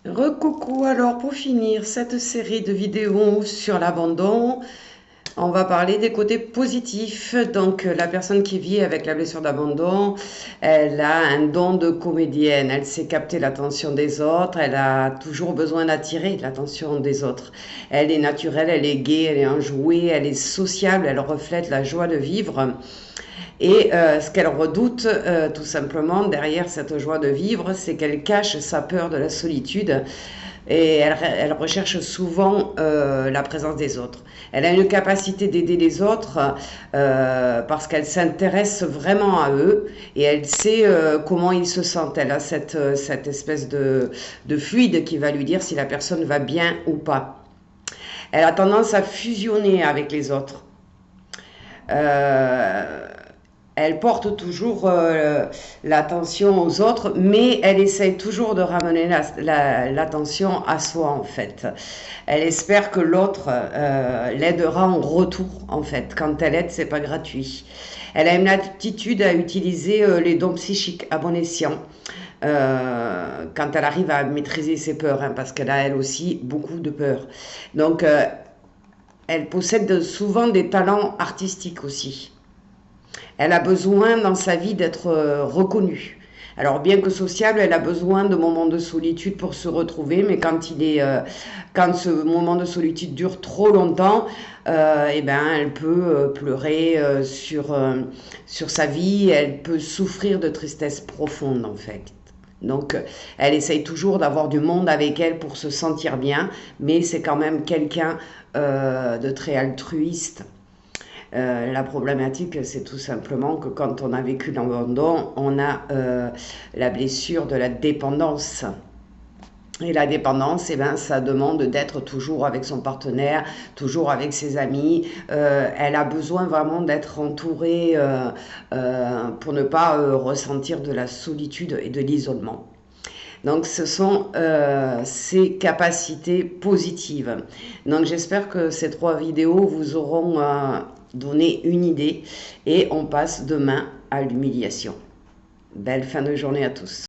Recoucou, alors pour finir cette série de vidéos sur l'abandon, on va parler des côtés positifs. Donc la personne qui vit avec la blessure d'abandon, elle a un don de comédienne, elle sait capter l'attention des autres, elle a toujours besoin d'attirer l'attention des autres. Elle est naturelle, elle est gaie, elle est enjouée, elle est sociable, elle reflète la joie de vivre. Et ce qu'elle redoute, tout simplement, derrière cette joie de vivre, c'est qu'elle cache sa peur de la solitude et elle recherche souvent la présence des autres. Elle a une capacité d'aider les autres parce qu'elle s'intéresse vraiment à eux et elle sait comment ils se sentent. Elle a cette espèce de fluide qui va lui dire si la personne va bien ou pas. Elle a tendance à fusionner avec les autres. Euh, Elle porte toujours l'attention aux autres, mais elle essaye toujours de ramener l'attention à soi, en fait. Elle espère que l'autre l'aidera en retour, en fait. Quand elle aide, c'est pas gratuit. Elle a une aptitude à utiliser les dons psychiques à bon escient. Quand elle arrive à maîtriser ses peurs, hein, parce qu'elle a elle aussi beaucoup de peurs. Donc, elle possède souvent des talents artistiques aussi. Elle a besoin dans sa vie d'être reconnue. Alors bien que sociable, elle a besoin de moments de solitude pour se retrouver, mais quand ce moment de solitude dure trop longtemps, eh ben, elle peut pleurer sur sa vie, elle peut souffrir de tristesse profonde en fait. Donc, elle essaye toujours d'avoir du monde avec elle pour se sentir bien, mais c'est quand même quelqu'un de très altruiste. La problématique, c'est tout simplement que quand on a vécu l'abandon, on a la blessure de la dépendance. Et la dépendance, eh ben, ça demande d'être toujours avec son partenaire, toujours avec ses amis. Elle a besoin vraiment d'être entourée pour ne pas ressentir de la solitude et de l'isolement. Donc ce sont ces capacités positives. Donc j'espère que ces 3 vidéos vous auront donné une idée et on passe demain à l'humiliation. Belle fin de journée à tous.